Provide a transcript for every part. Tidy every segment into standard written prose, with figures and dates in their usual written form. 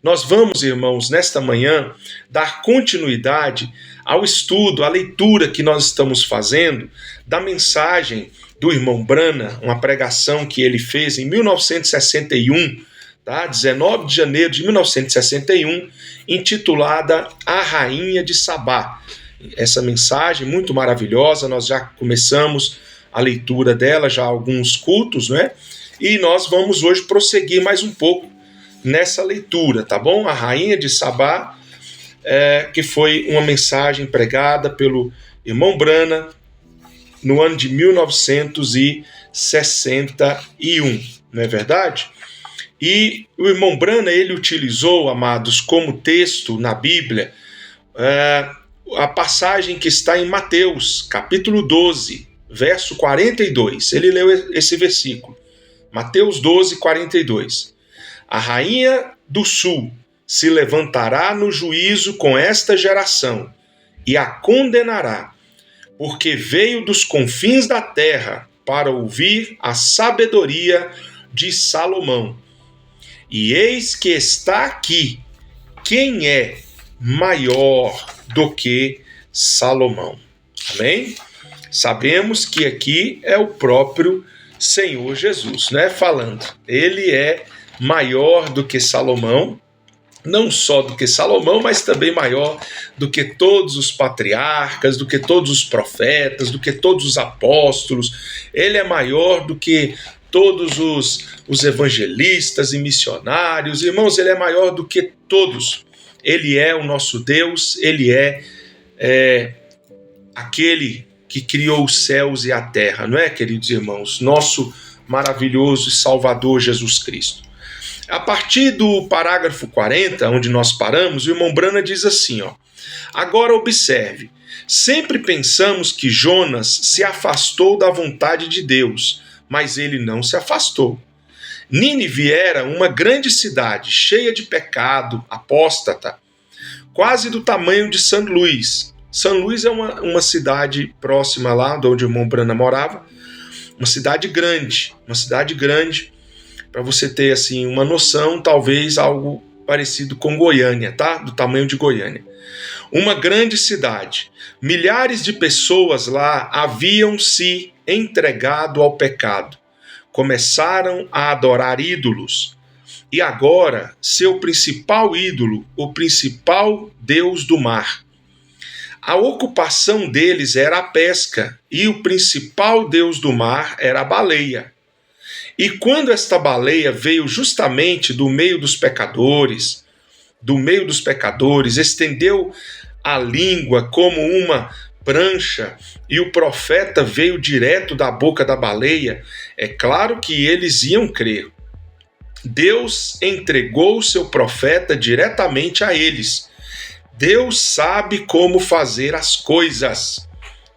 Nós vamos, irmãos, nesta manhã, dar continuidade ao estudo, à leitura que nós estamos fazendo da mensagem do irmão Brana, uma pregação que ele fez em 1961, tá? 19 de janeiro de 1961, intitulada A Rainha de Sabá. Essa mensagem muito maravilhosa, nós já começamos a leitura dela já há alguns cultos, né? E nós vamos hoje prosseguir mais um pouco nessa leitura, tá bom? A Rainha de Sabá, que foi uma mensagem pregada pelo irmão Brana no ano de 1961, não é verdade? E o irmão Brana, ele utilizou, amados, como texto na Bíblia, a passagem que está em Mateus, capítulo 12, verso 42. Ele leu esse versículo, Mateus 12, 42. A rainha do sul se levantará no juízo com esta geração e a condenará, porque veio dos confins da terra para ouvir a sabedoria de Salomão. E eis que está aqui quem é maior do que Salomão. Amém? Sabemos que aqui é o próprio Senhor Jesus, né? Falando. Ele é maior do que Salomão, não só do que Salomão, mas também maior do que todos os patriarcas, do que todos os profetas, do que todos os apóstolos. Ele é maior do que todos os evangelistas e missionários. Irmãos, ele é maior do que todos. Ele é o nosso Deus, ele é aquele que criou os céus e a terra, não é, queridos irmãos? Nosso maravilhoso e Salvador Jesus Cristo. A partir do parágrafo 40, onde nós paramos, o irmão Brana diz assim, ó: agora observe, sempre pensamos que Jonas se afastou da vontade de Deus, mas ele não se afastou. Nínive era uma grande cidade, cheia de pecado, apóstata, quase do tamanho de São Luís. São Luís é uma cidade próxima lá de onde o irmão Brana morava, uma cidade grande, para você ter assim uma noção, talvez algo parecido com Goiânia, tá? Do tamanho de Goiânia. Uma grande cidade. Milhares de pessoas lá haviam se entregado ao pecado. Começaram a adorar ídolos. E agora, seu principal ídolo, o principal deus do mar. A ocupação deles era a pesca, e o principal deus do mar era a baleia. E quando esta baleia veio justamente do meio dos pecadores, estendeu a língua como uma prancha, e o profeta veio direto da boca da baleia, é claro que eles iam crer. Deus entregou o seu profeta diretamente a eles. Deus sabe como fazer as coisas.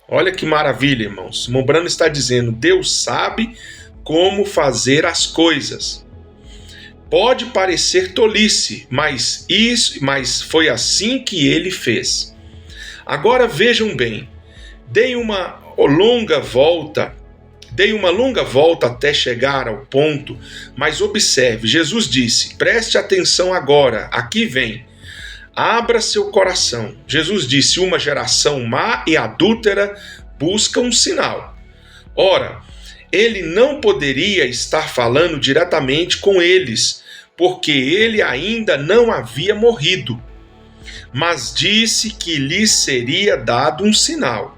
Olha que maravilha, irmãos. Mombrano está dizendo, Deus sabe como fazer as coisas. Pode parecer tolice, mas foi assim que ele fez. Agora vejam bem, dei uma longa volta até chegar ao ponto, mas observe, Jesus disse, preste atenção agora, aqui vem, abra seu coração. Jesus disse, uma geração má e adúltera busca um sinal. Ora, ele não poderia estar falando diretamente com eles, porque ele ainda não havia morrido, mas disse que lhes seria dado um sinal.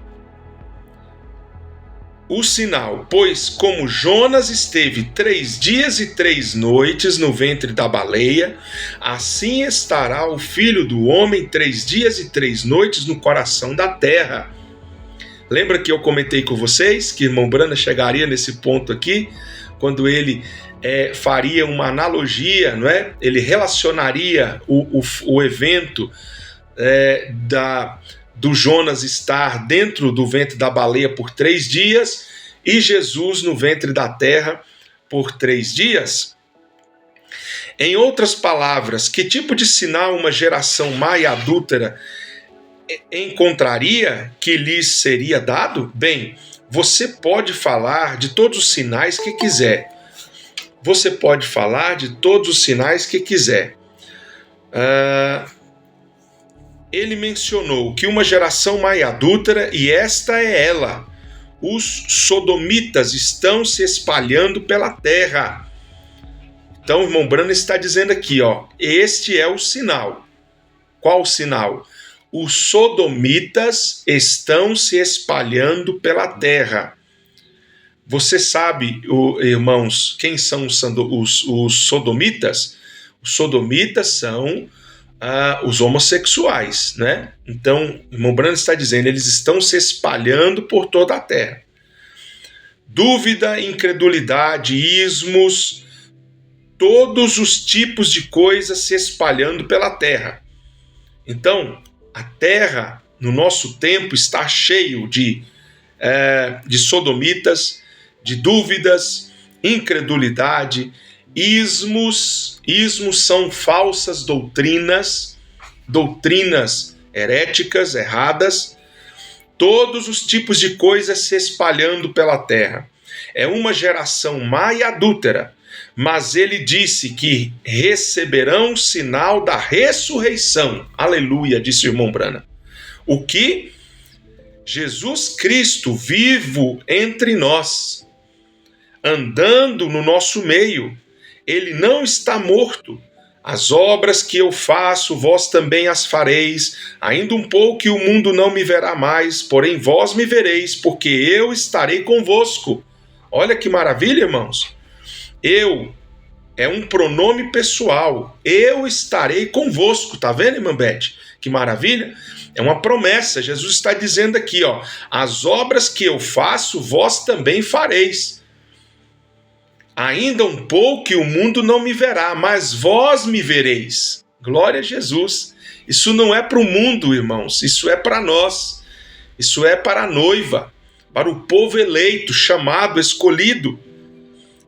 O sinal, pois como Jonas esteve 3 dias e 3 noites no ventre da baleia, assim estará o Filho do Homem 3 dias e 3 noites no coração da terra. Lembra que eu comentei com vocês que irmão Brana chegaria nesse ponto aqui, quando ele faria uma analogia, não é? Ele relacionaria o evento do Jonas estar dentro do ventre da baleia por 3 dias e Jesus no ventre da terra por 3 dias. Em outras palavras, que tipo de sinal uma geração má e adúltera encontraria que lhes seria dado? Bem, você pode falar de todos os sinais que quiser. ele mencionou que uma geração mai adúltera, e esta é ela. Os sodomitas estão se espalhando pela terra. Então, o irmão Branham está dizendo aqui, este é o sinal. Qual o sinal? Os sodomitas estão se espalhando pela terra. Você sabe, irmãos, quem são os sodomitas? Os sodomitas são os homossexuais, né? Então, o irmão Branham está dizendo, eles estão se espalhando por toda a terra. Dúvida, incredulidade, ismos, todos os tipos de coisas se espalhando pela terra. Então, a terra, no nosso tempo, está cheio de sodomitas, de dúvidas, incredulidade, ismos. Ismos são falsas doutrinas heréticas, erradas, todos os tipos de coisas se espalhando pela terra. É uma geração má e adúltera, mas ele disse que receberão o sinal da ressurreição. Aleluia, disse o irmão Branham. O que? Jesus Cristo vivo entre nós, andando no nosso meio. Ele não está morto. As obras que eu faço, vós também as fareis. Ainda um pouco e o mundo não me verá mais, porém vós me vereis, porque eu estarei convosco. Olha que maravilha, irmãos. Eu é um pronome pessoal. Eu estarei convosco. Tá vendo, irmã Beth? Que maravilha. É uma promessa. Jesus está dizendo aqui, as obras que eu faço, vós também fareis. Ainda um pouco e o mundo não me verá, mas vós me vereis. Glória a Jesus. Isso não é para o mundo, irmãos. Isso é para nós. Isso é para a noiva, para o povo eleito, chamado, escolhido.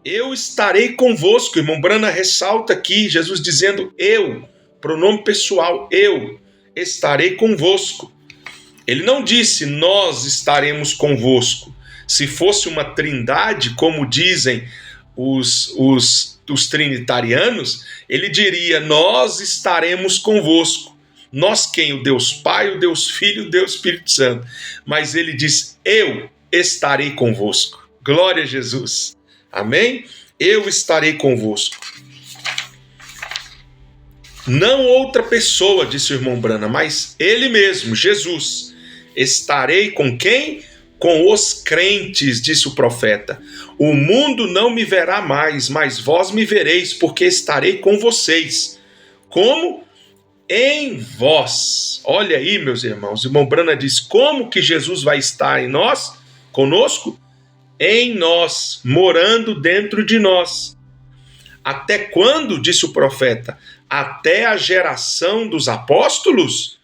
Eu estarei convosco. Irmão Branham ressalta aqui, Jesus dizendo eu, pronome pessoal, eu estarei convosco. Ele não disse nós estaremos convosco. Se fosse uma trindade, como dizem os trinitarianos, ele diria nós estaremos convosco. Nós quem? O Deus Pai, o Deus Filho, o Deus Espírito Santo. Mas ele diz eu estarei convosco. Glória a Jesus. Amém? Eu estarei convosco. Não outra pessoa, disse o irmão Branham, mas ele mesmo, Jesus. Estarei com quem? Com os crentes, disse o profeta. O mundo não me verá mais, mas vós me vereis, porque estarei com vocês. Como? Em vós. Olha aí, meus irmãos. O irmão Branham diz, como que Jesus vai estar em nós? Conosco? Em nós, morando dentro de nós. Até quando, disse o profeta? Até a geração dos apóstolos?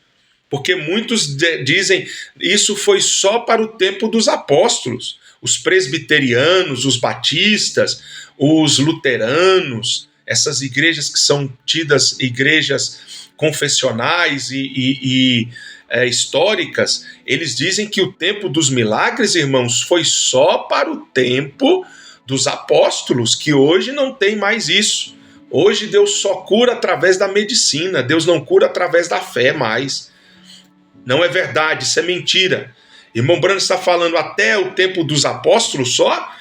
Porque muitos dizem isso foi só para o tempo dos apóstolos. Os presbiterianos, os batistas, os luteranos, essas igrejas que são tidas igrejas confessionais e históricas, eles dizem que o tempo dos milagres, irmãos, foi só para o tempo dos apóstolos, que hoje não tem mais isso. Hoje Deus só cura através da medicina, Deus não cura através da fé mais. Não é verdade, isso é mentira. Irmão Branham está falando até o tempo dos apóstolos só?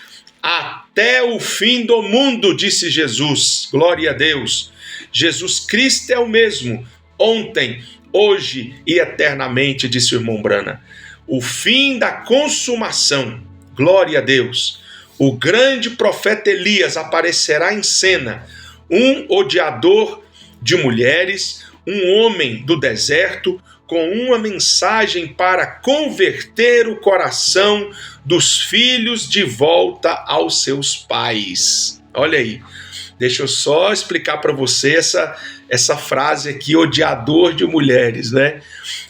Até o fim do mundo, disse Jesus. Glória a Deus. Jesus Cristo é o mesmo, ontem, hoje e eternamente, disse o irmão Branham. O fim da consumação. Glória a Deus. O grande profeta Elias aparecerá em cena, um odiador de mulheres, um homem do deserto, com uma mensagem para converter o coração dos filhos de volta aos seus pais. Olha aí, deixa eu só explicar para você essa frase aqui, odiador de mulheres, né?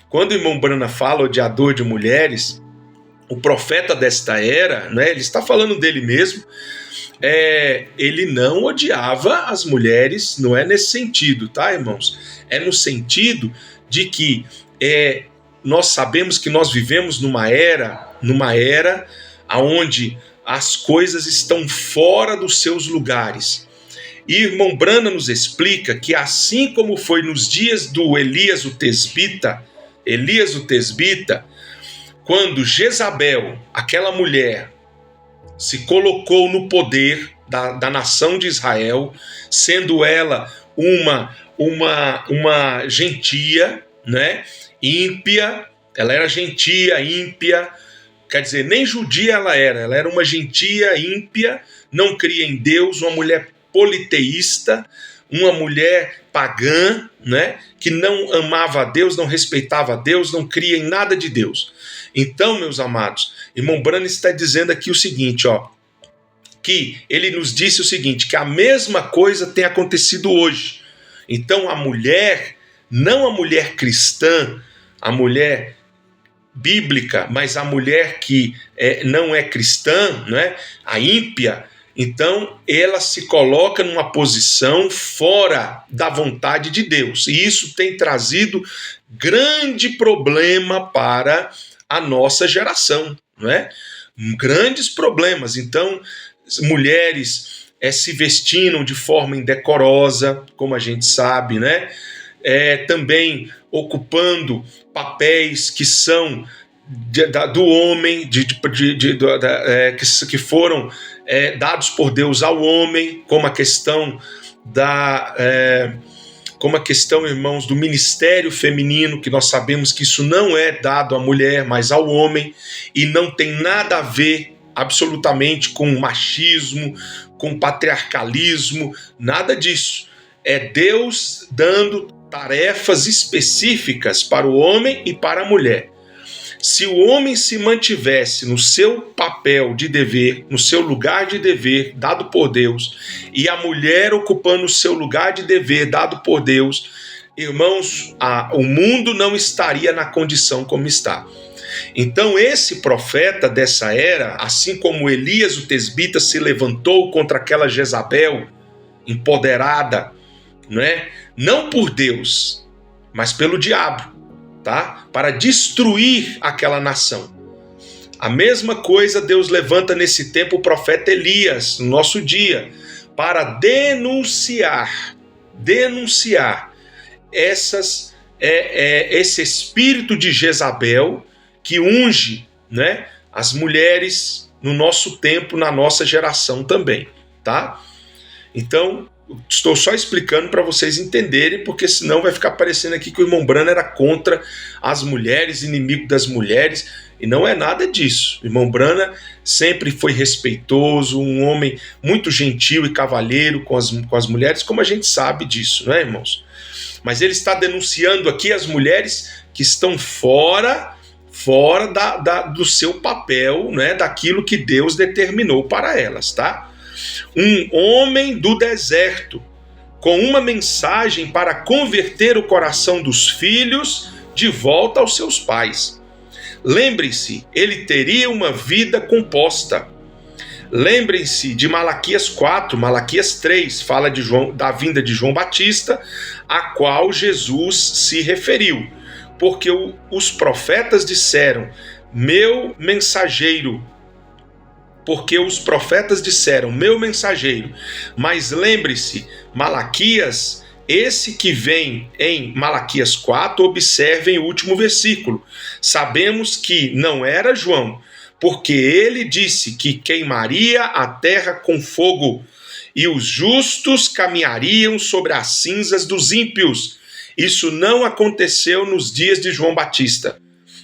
Quando o irmão Branham fala odiador de mulheres, o profeta desta era, né, ele está falando dele mesmo, ele não odiava as mulheres, não é nesse sentido, tá, irmãos? É no sentido de que nós sabemos que nós vivemos numa era onde as coisas estão fora dos seus lugares. E irmão Brana nos explica que assim como foi nos dias do Elias o Tesbita, quando Jezabel, aquela mulher, se colocou no poder da nação de Israel, sendo ela uma gentia, né? Ímpia, ela era gentia, ímpia, quer dizer, nem judia ela era uma gentia, ímpia, não cria em Deus, uma mulher politeísta, uma mulher pagã, né? Que não amava a Deus, não respeitava a Deus, não cria em nada de Deus. Então, meus amados, irmão Brana está dizendo aqui o seguinte, que ele nos disse o seguinte, que a mesma coisa tem acontecido hoje. Então a mulher, não a mulher cristã, a mulher bíblica, mas a mulher que não é cristã, né, a ímpia, então ela se coloca numa posição fora da vontade de Deus. E isso tem trazido grande problema para a nossa geração, não é? Grandes problemas. Então, mulheres se vestindo de forma indecorosa, como a gente sabe, né? Também ocupando papéis que são do homem, que foram dados por Deus ao homem, como a questão irmãos, do ministério feminino, que nós sabemos que isso não é dado à mulher, mas ao homem, e não tem nada a ver absolutamente com machismo, com patriarcalismo, nada disso. É Deus dando tarefas específicas para o homem e para a mulher. Se o homem se mantivesse no seu papel de dever, no seu lugar de dever dado por Deus, e a mulher ocupando o seu lugar de dever dado por Deus, irmãos, o mundo não estaria na condição como está. Então esse profeta dessa era, assim como Elias o Tesbita se levantou contra aquela Jezabel empoderada, não por Deus, mas pelo diabo, tá? Para destruir aquela nação. A mesma coisa Deus levanta nesse tempo o profeta Elias, no nosso dia, para denunciar esse espírito de Jezabel que unge, né, as mulheres no nosso tempo, na nossa geração também, tá? Então, estou só explicando para vocês entenderem, porque senão vai ficar parecendo aqui que o irmão Brana era contra as mulheres, inimigo das mulheres, e não é nada disso. O irmão Brana sempre foi respeitoso, um homem muito gentil e cavalheiro com as mulheres, como a gente sabe disso, não é, irmãos? Mas ele está denunciando aqui as mulheres que estão fora do seu papel, né, daquilo que Deus determinou para elas, tá? Um homem do deserto, com uma mensagem para converter o coração dos filhos de volta aos seus pais. Lembrem-se, ele teria uma vida composta. Lembrem-se de Malaquias 4, Malaquias 3, fala da vinda de João Batista, a qual Jesus se referiu. Porque os profetas disseram, meu mensageiro, mas lembre-se, Malaquias, esse que vem em Malaquias 4, observem o último versículo. Sabemos que não era João, porque ele disse que queimaria a terra com fogo, e os justos caminhariam sobre as cinzas dos ímpios. Isso não aconteceu nos dias de João Batista.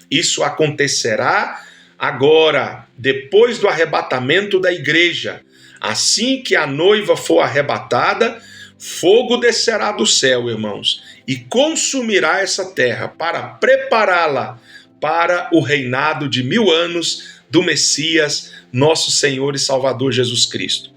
Isso acontecerá agora, depois do arrebatamento da igreja. Assim que a noiva for arrebatada, fogo descerá do céu, irmãos, e consumirá essa terra para prepará-la para o reinado de 1000 anos do Messias, nosso Senhor e Salvador Jesus Cristo.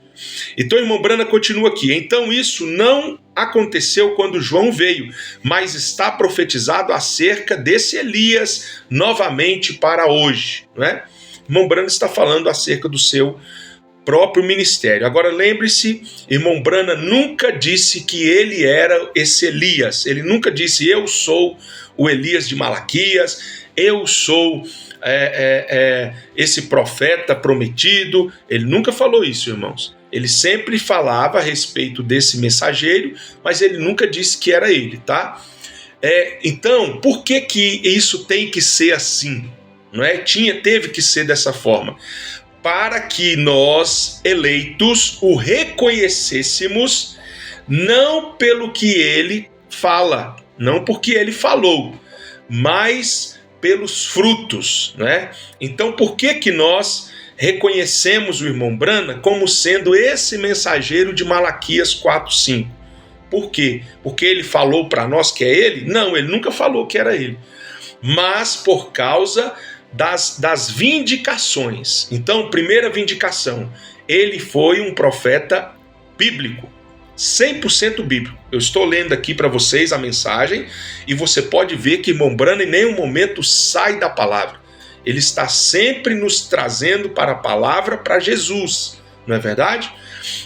Então, irmão Brana continua aqui. Então isso não aconteceu quando João veio, mas está profetizado acerca desse Elias novamente para hoje, não é? Irmão Brana está falando acerca do seu próprio ministério. Agora lembre-se, irmão Brana nunca disse que ele era esse Elias. Ele nunca disse, eu sou o Elias de Malaquias, eu sou esse profeta prometido. Ele nunca falou isso, irmãos. Ele sempre falava a respeito desse mensageiro, mas ele nunca disse que era ele, tá? Então, por que que isso tem que ser assim? Não é? Teve que ser dessa forma. Para que nós, eleitos, o reconhecêssemos não pelo que ele fala, não porque ele falou, mas pelos frutos, né? Então, por que que nós reconhecemos o irmão Brana como sendo esse mensageiro de Malaquias 4:5? Por quê? Porque ele falou para nós que é ele? Não, ele nunca falou que era ele. Mas por causa das vindicações. Então, primeira vindicação, ele foi um profeta bíblico, 100% bíblico. Eu estou lendo aqui para vocês a mensagem e você pode ver que irmão Brana em nenhum momento sai da palavra. Ele está sempre nos trazendo para a palavra, para Jesus, não é verdade?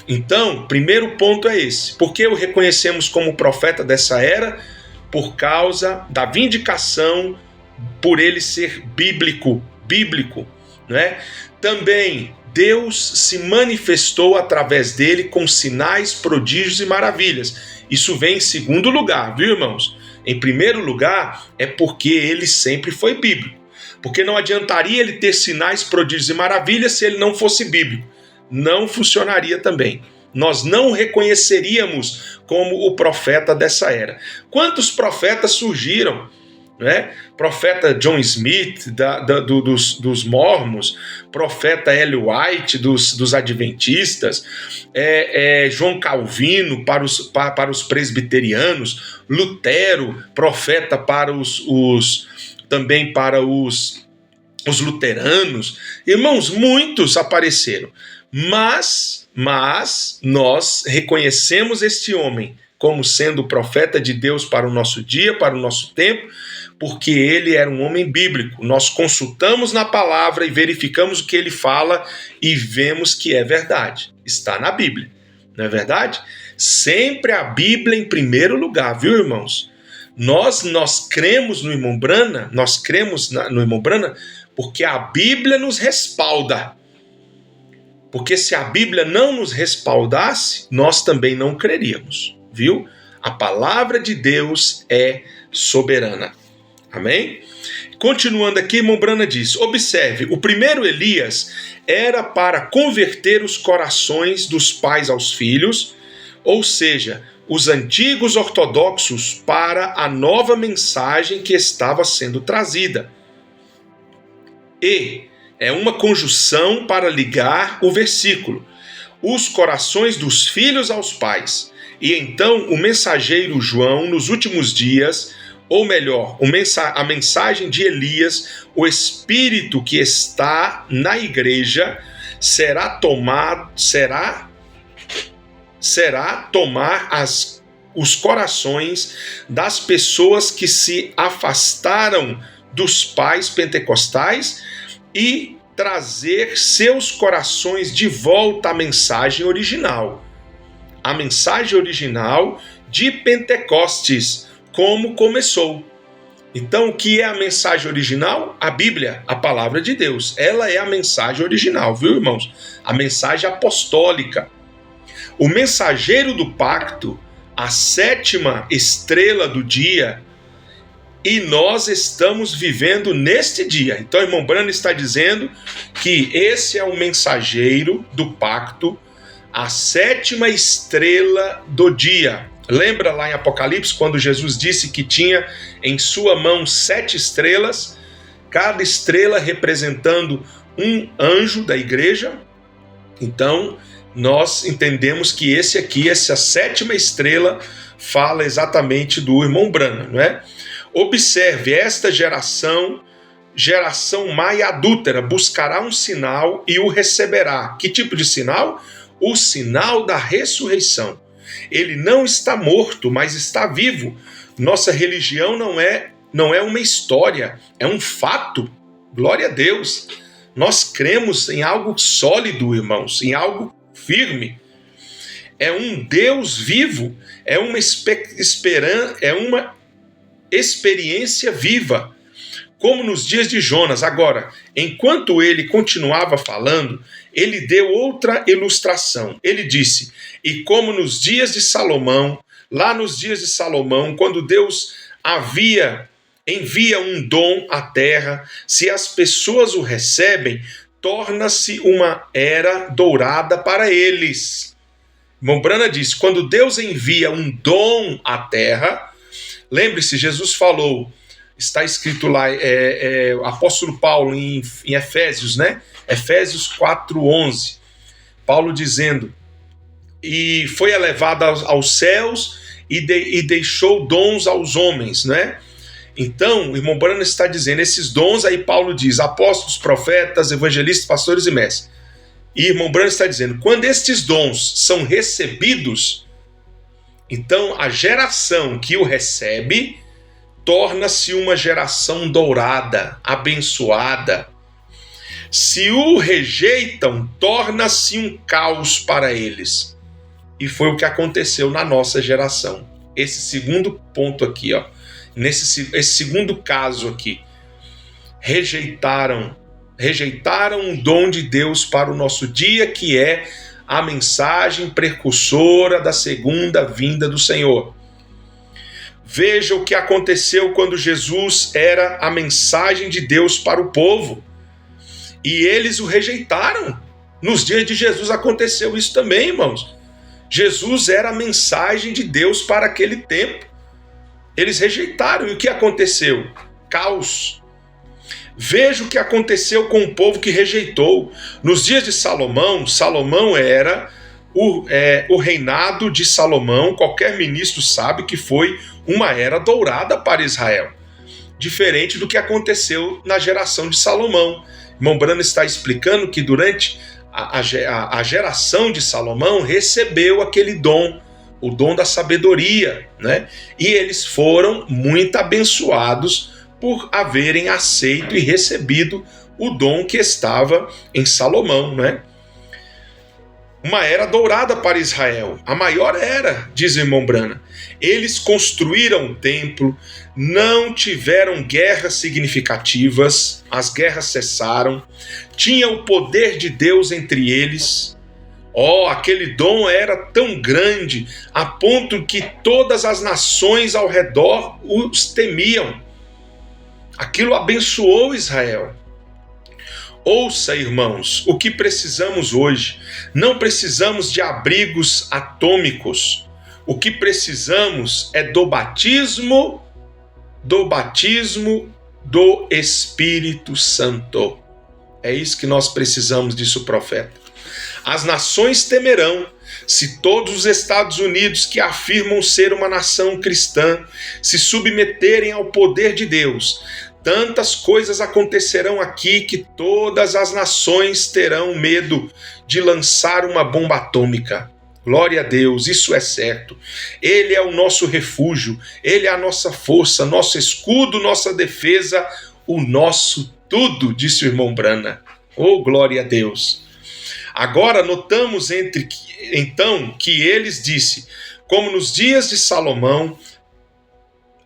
Então, primeiro ponto é esse. Por que o reconhecemos como profeta dessa era? Por causa da vindicação, por ele ser bíblico, né? Também Deus se manifestou através dele com sinais, prodígios e maravilhas. Isso vem em segundo lugar, viu, irmãos? Em primeiro lugar, é porque ele sempre foi bíblico. Porque não adiantaria ele ter sinais, prodígios e maravilhas se ele não fosse bíblico. Não funcionaria também. Nós não reconheceríamos como o profeta dessa era. Quantos profetas surgiram? Né? Profeta John Smith dos Mormons, profeta Ellen White dos Adventistas, João Calvino para os presbiterianos, Lutero, profeta também para os luteranos. Irmãos, muitos apareceram, mas nós reconhecemos este homem como sendo profeta de Deus para o nosso dia, para o nosso tempo, porque ele era um homem bíblico. Nós consultamos na palavra e verificamos o que ele fala e vemos que é verdade. Está na Bíblia, não é verdade? Sempre a Bíblia em primeiro lugar, viu, irmãos? Nós cremos no irmão Brana, no irmão Brana porque a Bíblia nos respalda. Porque se a Bíblia não nos respaldasse, nós também não creríamos, viu? A palavra de Deus é soberana. Amém? Continuando aqui, irmão Brana diz: observe, o primeiro Elias era para converter os corações dos pais aos filhos, ou seja, os antigos ortodoxos para a nova mensagem que estava sendo trazida. E é uma conjunção para ligar o versículo: os corações dos filhos aos pais. E então o mensageiro João, nos últimos dias, ou melhor, a mensagem de Elias, o Espírito que está na igreja, será tomar os corações das pessoas que se afastaram dos pais pentecostais e trazer seus corações de volta à mensagem original. A mensagem original de Pentecostes, como começou. Então, o que é a mensagem original? A Bíblia, a palavra de Deus. Ela é a mensagem original, viu, irmãos? A mensagem apostólica. O mensageiro do pacto, a sétima estrela do dia, e nós estamos vivendo neste dia. Então, o irmão Brana está dizendo que esse é o mensageiro do pacto, a sétima estrela do dia. Lembra lá em Apocalipse, quando Jesus disse que tinha em sua mão 7 estrelas, cada estrela representando um anjo da igreja? Então, nós entendemos que essa sétima estrela, fala exatamente do irmão Brana, não é? Observe, esta geração má e adúltera, buscará um sinal e o receberá. Que tipo de sinal? O sinal da ressurreição. Ele não está morto, mas está vivo. Nossa religião não é uma história, é um fato. Glória a Deus. Nós cremos em algo sólido, irmãos, em algo firme. É um Deus vivo, é uma experiência viva. como nos dias de Jonas. Agora, enquanto ele continuava falando, ele deu outra ilustração. Ele disse: e como nos dias de Salomão, lá nos dias de Salomão, quando Deus envia um dom à terra, se as pessoas o recebem, torna-se uma era dourada para eles. Irmão Brana diz: quando Deus envia um dom à terra, lembre-se, Jesus falou, está escrito lá, o apóstolo Paulo em Efésios, né? Efésios 4:11, Paulo dizendo: e foi elevado aos céus e deixou dons aos homens, né? Então, o irmão Brana está dizendo, esses dons, aí Paulo diz, apóstolos, profetas, evangelistas, pastores e mestres. E irmão Brana está dizendo, quando estes dons são recebidos, então a geração que o recebe torna-se uma geração dourada, abençoada. Se o rejeitam, torna-se um caos para eles. E foi o que aconteceu na nossa geração. Esse segundo ponto aqui, ó, esse segundo caso aqui, rejeitaram o dom de Deus para o nosso dia, que é a mensagem precursora da segunda vinda do Senhor. Veja o que aconteceu quando Jesus era a mensagem de Deus para o povo. E eles o rejeitaram. Nos dias de Jesus aconteceu isso também, irmãos. Jesus era a mensagem de Deus para aquele tempo. Eles rejeitaram. E o que aconteceu? Caos. Veja o que aconteceu com o povo que rejeitou. Nos dias de Salomão, Salomão era o reinado de Salomão. Qualquer ministro sabe que foi uma era dourada para Israel. Diferente do que aconteceu na geração de Salomão. Irmão Brana está explicando que durante a geração de Salomão recebeu aquele dom, o dom da sabedoria, né? E eles foram muito abençoados por haverem aceito e recebido o dom que estava em Salomão, né? Uma era dourada para Israel, a maior era, diz o irmão Brana. Eles construíram um templo, não tiveram guerras significativas, as guerras cessaram, tinha o poder de Deus entre eles. Aquele dom era tão grande, a ponto que todas as nações ao redor os temiam. Aquilo abençoou Israel. Ouça, irmãos, o que precisamos hoje. Não precisamos de abrigos atômicos. O que precisamos é do batismo do Espírito Santo. É isso que nós precisamos, disse o profeta. As nações temerão se todos os Estados Unidos, que afirmam ser uma nação cristã, se submeterem ao poder de Deus. Tantas coisas acontecerão aqui que todas as nações terão medo de lançar uma bomba atômica. Glória a Deus, isso é certo. Ele é o nosso refúgio, Ele é a nossa força, nosso escudo, nossa defesa, o nosso tudo, disse o irmão Brana. Glória a Deus. Agora notamos então que eles disse, como nos dias de Salomão,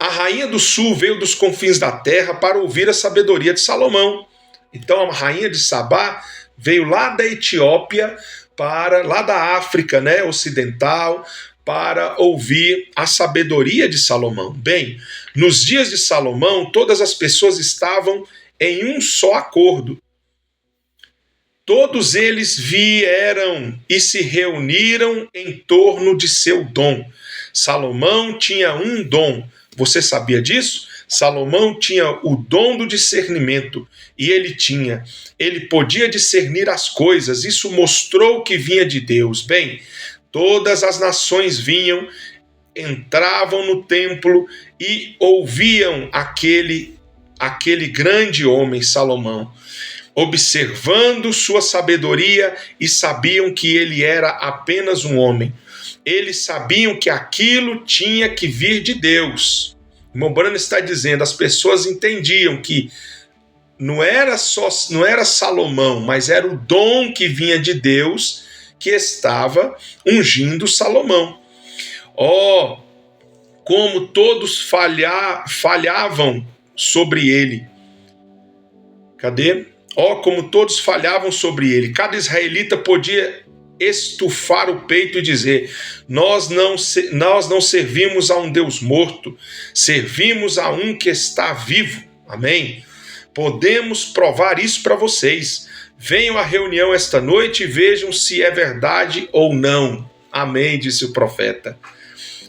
a rainha do sul veio dos confins da terra para ouvir a sabedoria de Salomão. Então a rainha de Sabá veio lá da Etiópia, lá da África, né, ocidental, para ouvir a sabedoria de Salomão. Bem, nos dias de Salomão, todas as pessoas estavam em um só acordo. Todos eles vieram e se reuniram em torno de seu dom. Salomão tinha um dom. Você sabia disso? Salomão tinha o dom do discernimento e ele podia discernir as coisas. Isso mostrou que vinha de Deus. Bem, todas as nações vinham, entravam no templo e ouviam aquele grande homem, Salomão, observando sua sabedoria, e sabiam que ele era apenas um homem. Eles sabiam que aquilo tinha que vir de Deus. O irmão Brana está dizendo, as pessoas entendiam que não era Salomão, mas era o dom que vinha de Deus que estava ungindo Salomão. Como todos falhavam sobre ele. Cadê? Como todos falhavam sobre ele. Cada israelita podia estufar o peito e dizer: nós não servimos a um Deus morto, servimos a um que está vivo. Amém? Podemos provar isso para vocês. Venham à reunião esta noite e vejam se é verdade ou não. Amém, disse o profeta.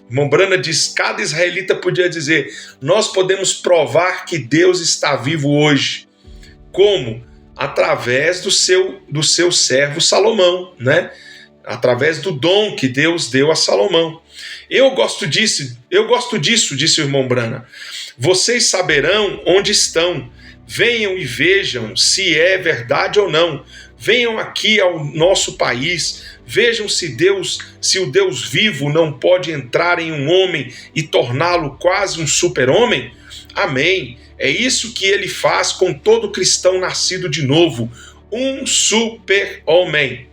Irmão Branham diz: cada israelita podia dizer: nós podemos provar que Deus está vivo hoje. Como? Através do seu servo Salomão, né? Através do dom que Deus deu a Salomão. Eu gosto disso, disse o irmão Branham. Vocês saberão onde estão. Venham e vejam se é verdade ou não. Venham aqui ao nosso país. Vejam se o Deus vivo não pode entrar em um homem e torná-lo quase um super-homem. Amém. É isso que ele faz com todo cristão nascido de novo. Um super-homem.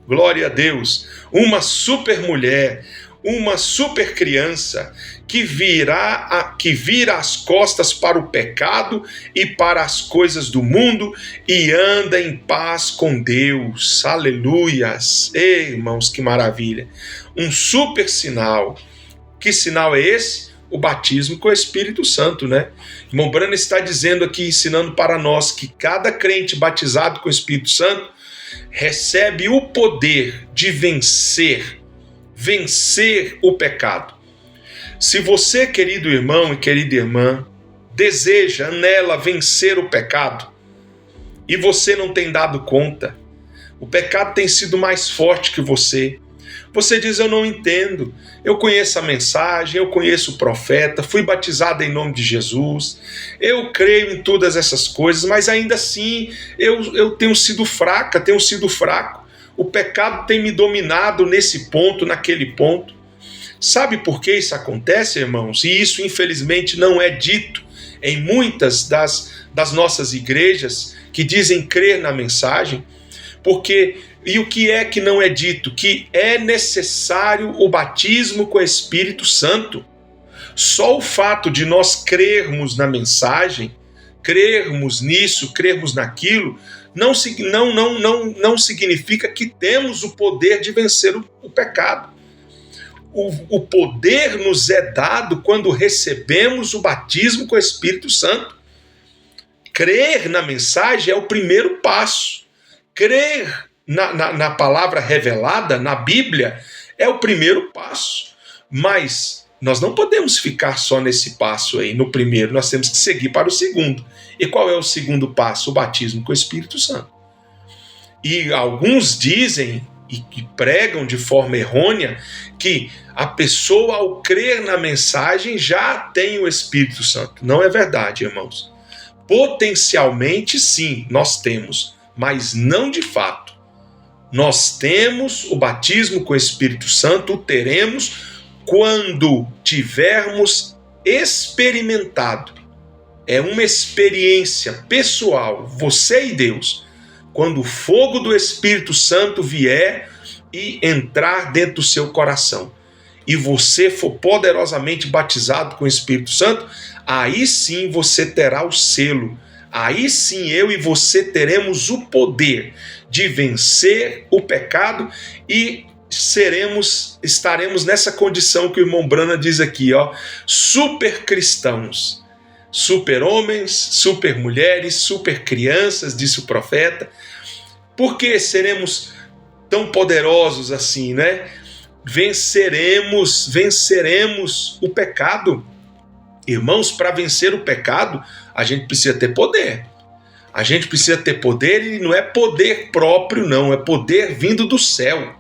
Glória a Deus. Uma super-mulher, uma super-criança que vira as costas para o pecado e para as coisas do mundo e anda em paz com Deus. Aleluias. Ei, irmãos, que maravilha. Um super sinal. Que sinal é esse? O batismo com o Espírito Santo, né? Irmão Branham está dizendo aqui, ensinando para nós, que cada crente batizado com o Espírito Santo recebe o poder de vencer o pecado. Se você, querido irmão e querida irmã, deseja, anela vencer o pecado e você não tem dado conta, o pecado tem sido mais forte que você. Você diz: eu não entendo, eu conheço a mensagem, eu conheço o profeta, fui batizado em nome de Jesus, eu creio em todas essas coisas, mas ainda assim eu tenho sido fraca, tenho sido fraco. O pecado tem me dominado nesse ponto, naquele ponto. Sabe por que isso acontece, irmãos? E isso, infelizmente, não é dito em muitas das nossas igrejas que dizem crer na mensagem. E o que é que não é dito? Que é necessário o batismo com o Espírito Santo. Só o fato de nós crermos na mensagem, crermos nisso, crermos naquilo, não significa que temos o poder de vencer o pecado. O poder nos é dado quando recebemos o batismo com o Espírito Santo. Crer na mensagem é o primeiro passo. Crer na palavra revelada, na Bíblia, é o primeiro passo. Mas nós não podemos ficar só nesse passo aí, no primeiro. Nós temos que seguir para o segundo. E qual é o segundo passo? O batismo com o Espírito Santo. E alguns dizem e que pregam de forma errônea que a pessoa, ao crer na mensagem, já tem o Espírito Santo. Não é verdade, irmãos. Potencialmente, sim, nós temos, mas não de fato. Nós temos o batismo com o Espírito Santo, o teremos quando tivermos experimentado. É uma experiência pessoal, você e Deus. Quando o fogo do Espírito Santo vier e entrar dentro do seu coração, e você for poderosamente batizado com o Espírito Santo, aí sim você terá o selo. Aí sim eu e você teremos o poder de vencer o pecado e estaremos nessa condição que o irmão Branham diz aqui, super cristãos. Super homens, super mulheres, super crianças, disse o profeta. Por que seremos tão poderosos assim, né? Venceremos o pecado. Irmãos, para vencer o pecado, a gente precisa ter poder. A gente precisa ter poder, e não é poder próprio, não, é poder vindo do céu.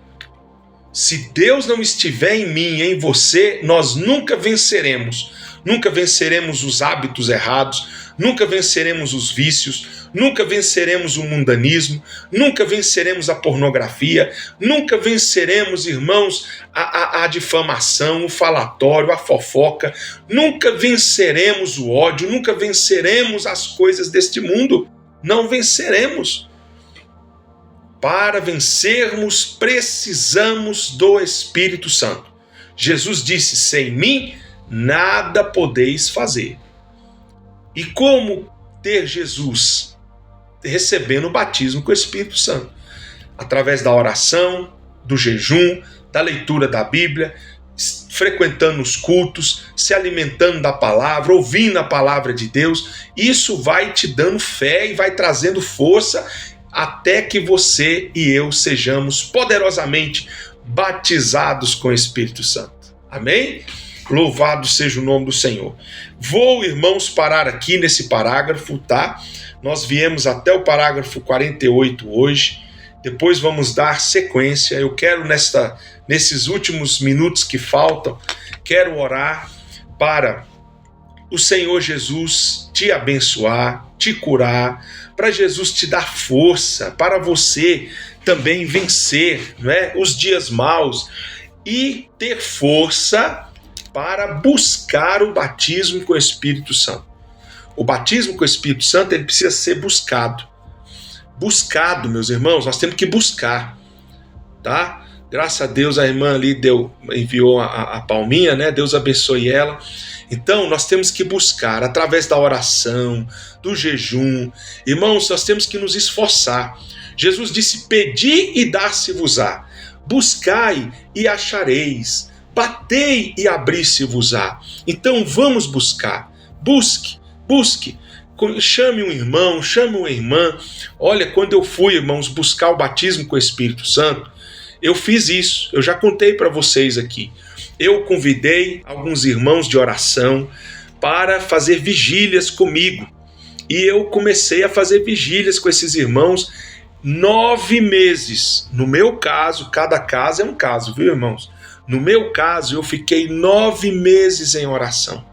Se Deus não estiver em mim e em você, nós nunca venceremos. Nunca venceremos os hábitos errados, nunca venceremos os vícios, nunca venceremos o mundanismo, nunca venceremos a pornografia, nunca venceremos, irmãos, a difamação, o falatório, a fofoca, nunca venceremos o ódio, nunca venceremos as coisas deste mundo. Não venceremos. Para vencermos, precisamos do Espírito Santo. Jesus disse: sem mim, nada podeis fazer. E como ter Jesus? Recebendo o batismo com o Espírito Santo, através da oração, do jejum, da leitura da Bíblia, frequentando os cultos, se alimentando da palavra, ouvindo a palavra de Deus. Isso vai te dando fé e vai trazendo força até que você e eu sejamos poderosamente batizados com o Espírito Santo. Amém? Louvado seja o nome do Senhor. Vou, irmãos, parar aqui nesse parágrafo, tá? Nós viemos até o parágrafo 48 hoje. Depois vamos dar sequência. Eu quero, nesses últimos minutos que faltam, quero orar para o Senhor Jesus te abençoar, te curar, para Jesus te dar força, para você também vencer, não é, os dias maus e ter força para buscar o batismo com o Espírito Santo. O batismo com o Espírito Santo, ele precisa ser buscado. Buscado, meus irmãos, nós temos que buscar, tá? Graças a Deus a irmã ali enviou a palminha, né? Deus abençoe ela. Então nós temos que buscar através da oração, do jejum. Irmãos, nós temos que nos esforçar. Jesus disse: pedi e dar-se-vos-á, buscai e achareis, batei e abrir-se-vos-á. Então vamos buscar, busque. Chame um irmão, chame uma irmã. Olha, quando eu fui, irmãos, buscar o batismo com o Espírito Santo, eu fiz isso, eu já contei para vocês aqui. Eu convidei alguns irmãos de oração para fazer vigílias comigo. E eu comecei a fazer vigílias com esses irmãos 9 meses. No meu caso, cada caso é um caso, viu, irmãos? No meu caso, eu fiquei 9 meses em oração.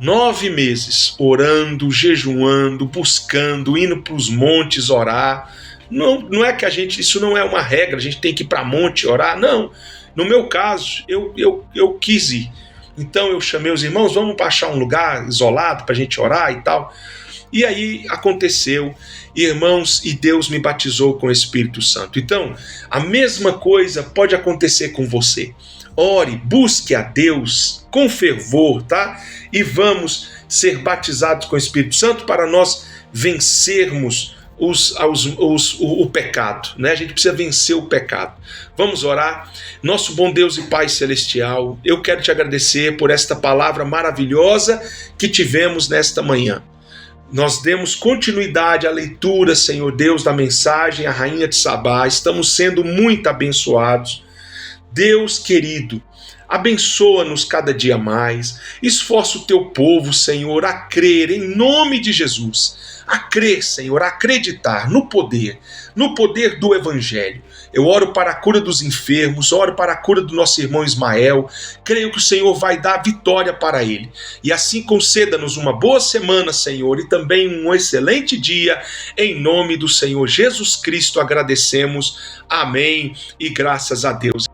9 meses orando, jejuando, buscando, indo para os montes orar. Não é que isso não é uma regra, a gente tem que ir para monte orar, não. No meu caso, eu quis ir. Então eu chamei os irmãos, vamos achar um lugar isolado para a gente orar e tal. E aí aconteceu, irmãos, e Deus me batizou com o Espírito Santo. Então, a mesma coisa pode acontecer com você. Ore, busque a Deus com fervor, tá? E vamos ser batizados com o Espírito Santo para nós vencermos o pecado, né? A gente precisa vencer o pecado. Vamos orar. Nosso bom Deus e Pai Celestial, eu quero te agradecer por esta palavra maravilhosa que tivemos nesta manhã. Nós demos continuidade à leitura, Senhor Deus, da mensagem, a Rainha de Sabá. Estamos sendo muito abençoados. Deus querido, abençoa-nos cada dia mais, esforça o teu povo, Senhor, a crer em nome de Jesus, a crer, Senhor, a acreditar no poder do Evangelho. Eu oro para a cura dos enfermos, oro para a cura do nosso irmão Ismael, creio que o Senhor vai dar vitória para ele. E assim conceda-nos uma boa semana, Senhor, e também um excelente dia, em nome do Senhor Jesus Cristo agradecemos, amém e graças a Deus.